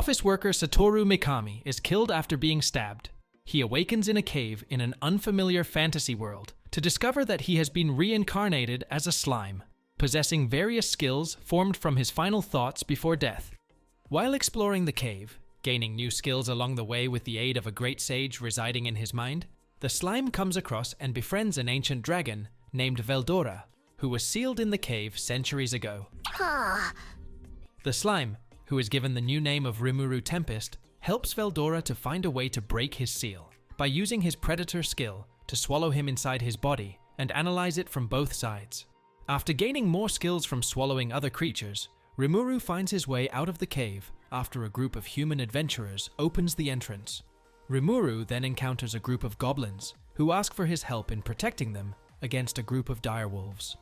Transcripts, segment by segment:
Office worker Satoru Mikami is killed after being stabbed. He awakens in a cave in an unfamiliar fantasy world to discover that he has been reincarnated as a slime, possessing various skills formed from his final thoughts before death. While exploring the cave, gaining new skills along the way with the aid of a great sage residing in his mind, the slime comes across and befriends an ancient dragon named Veldora, who was sealed in the cave centuries ago. The slime, who is given the new name of Rimuru Tempest, helps Veldora to find a way to break his seal by using his predator skill to swallow him inside his body and analyze it from both sides. After gaining more skills from swallowing other creatures, Rimuru finds his way out of the cave after a group of human adventurers opens the entrance. Rimuru then encounters a group of goblins who ask for his help in protecting them against a group of direwolves.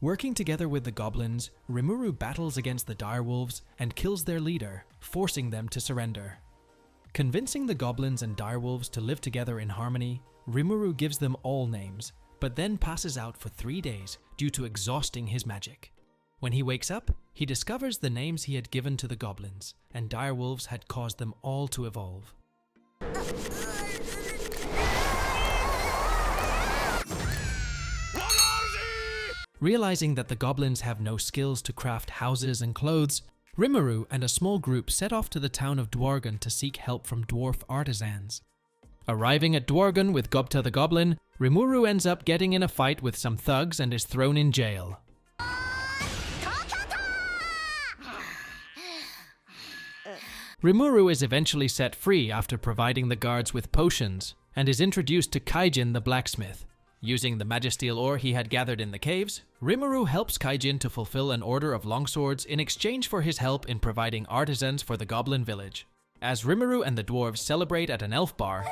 Working together with the goblins, Rimuru battles against the direwolves and kills their leader, forcing them to surrender. Convincing the goblins and direwolves to live together in harmony, Rimuru gives them all names, but then passes out for 3 days due to exhausting his magic. When he wakes up, he discovers the names he had given to the goblins, and direwolves had caused them all to evolve. Realizing that the goblins have no skills to craft houses and clothes, Rimuru and a small group set off to the town of Dwargon to seek help from dwarf artisans. Arriving at Dwargon with Gobta the Goblin, Rimuru ends up getting in a fight with some thugs and is thrown in jail. Rimuru is eventually set free after providing the guards with potions, and is introduced to Kaijin the blacksmith. Using the magisteel ore he had gathered in the caves, Rimuru helps Kaijin to fulfill an order of longswords in exchange for his help in providing artisans for the goblin village. As Rimuru and the dwarves celebrate at an elf bar,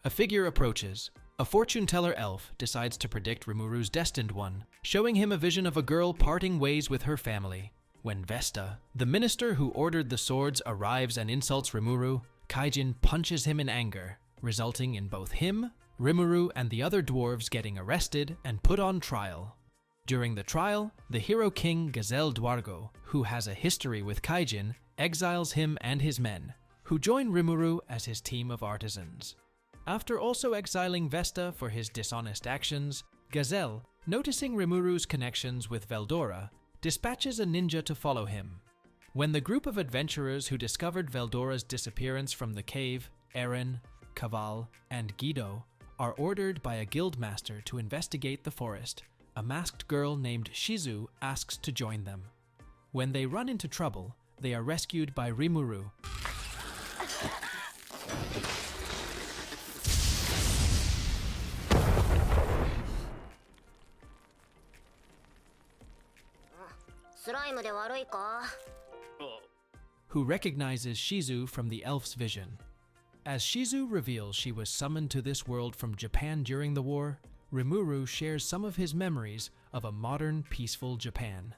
a figure approaches. A fortune teller elf decides to predict Rimuru's destined one, showing him a vision of a girl parting ways with her family. When Vesta, the minister who ordered the swords, arrives and insults Rimuru, Kaijin punches him in anger, resulting in both him, Rimuru, and the other dwarves getting arrested and put on trial. During the trial, the hero king Gazelle Dwargo, who has a history with Kaijin, exiles him and his men, who join Rimuru as his team of artisans. After also exiling Vesta for his dishonest actions, Gazelle, noticing Rimuru's connections with Veldora, dispatches a ninja to follow him. When the group of adventurers who discovered Veldora's disappearance from the cave, Eren, Kaval, and Guido, are ordered by a guildmaster to investigate the forest, a masked girl named Shizu asks to join them. When they run into trouble, they are rescued by Rimuru. Who recognizes Shizu from the elf's vision. As Shizu reveals she was summoned to this world from Japan during the war, Rimuru shares some of his memories of a modern, peaceful Japan.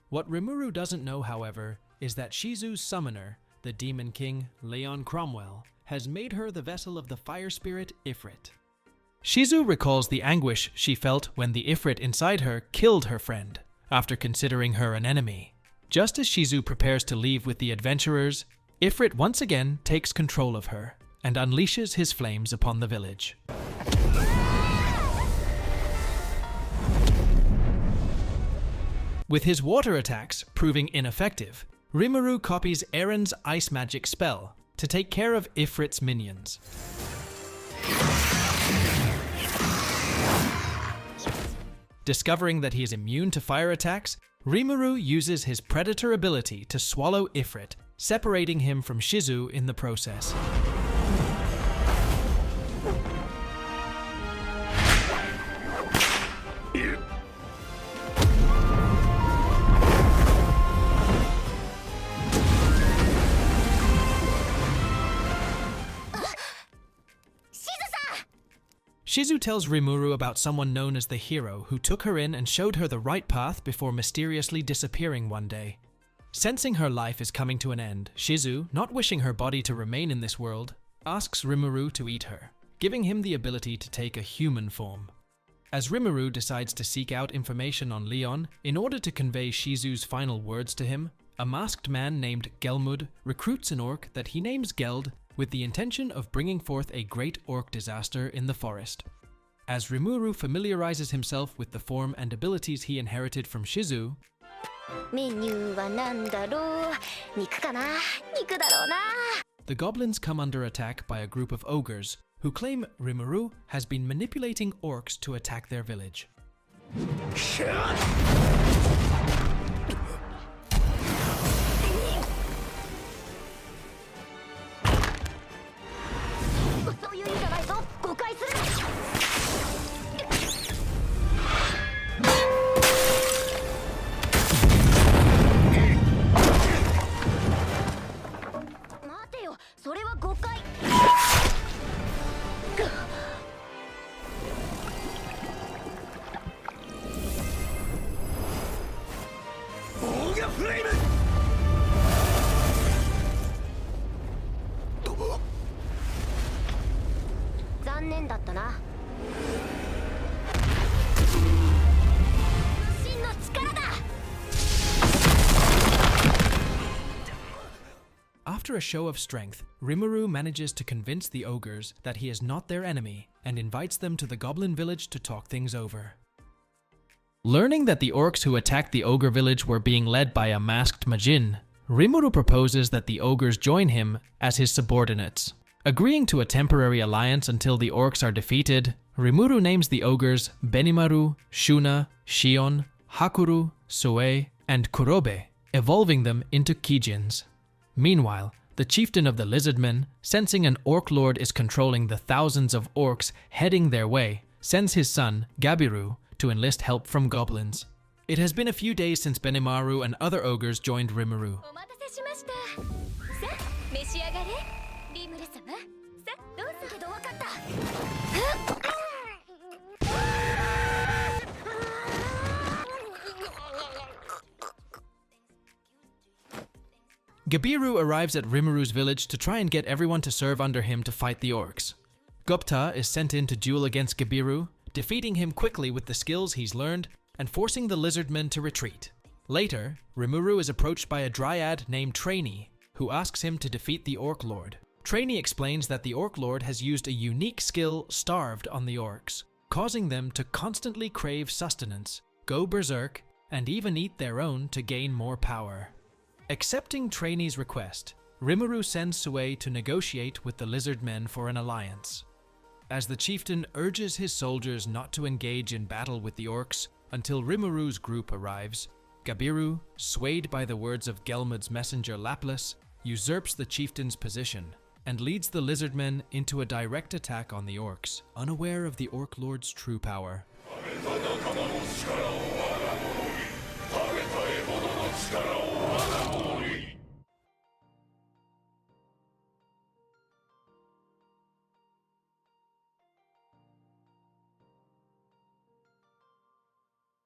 What Rimuru doesn't know, however, is that Shizu's summoner, the demon king Leon Cromwell, has made her the vessel of the fire spirit Ifrit. Shizu recalls the anguish she felt when the Ifrit inside her killed her friend, after considering her an enemy. Just as Shizu prepares to leave with the adventurers, Ifrit once again takes control of her and unleashes his flames upon the village. With his water attacks proving ineffective, Rimuru copies Eren's ice magic spell to take care of Ifrit's minions. Discovering that he is immune to fire attacks, Rimuru uses his predator ability to swallow Ifrit, separating him from Shizu in the process. Shizu tells Rimuru about someone known as the hero who took her in and showed her the right path before mysteriously disappearing one day. Sensing her life is coming to an end, Shizu, not wishing her body to remain in this world, asks Rimuru to eat her, giving him the ability to take a human form. As Rimuru decides to seek out information on Leon in order to convey Shizu's final words to him, a masked man named Gelmud recruits an orc that he names Geld with the intention of bringing forth a great orc disaster in the forest. As Rimuru familiarizes himself with the form and abilities he inherited from Shizu, the goblins come under attack by a group of ogres who claim Rimuru has been manipulating orcs to attack their village. After a show of strength, Rimuru manages to convince the ogres that he is not their enemy and invites them to the goblin village to talk things over. Learning that the orcs who attacked the ogre village were being led by a masked Majin, Rimuru proposes that the ogres join him as his subordinates. Agreeing to a temporary alliance until the orcs are defeated, Rimuru names the ogres Benimaru, Shuna, Shion, Hakuru, Sue, and Kurobe, evolving them into Kijins. Meanwhile, the chieftain of the lizardmen, sensing an Orc Lord is controlling the thousands of orcs heading their way, sends his son, Gabiru, to enlist help from goblins. It has been a few days since Benimaru and other ogres joined Rimuru. Gabiru arrives at Rimuru's village to try and get everyone to serve under him to fight the orcs. Gupta is sent in to duel against Gabiru, defeating him quickly with the skills he's learned and forcing the lizardmen to retreat. Later, Rimuru is approached by a dryad named Trainee, who asks him to defeat the Orc Lord. Trainee explains that the Orc Lord has used a unique skill Starved on the orcs, causing them to constantly crave sustenance, go berserk, and even eat their own to gain more power. Accepting Trainee's request, Rimuru sends Sue to negotiate with the lizardmen for an alliance. As the chieftain urges his soldiers not to engage in battle with the orcs until Rimuru's group arrives, Gabiru, swayed by the words of Gelmud's messenger Laplace, usurps the chieftain's position and leads the lizardmen into a direct attack on the orcs, unaware of the Orc Lord's true power.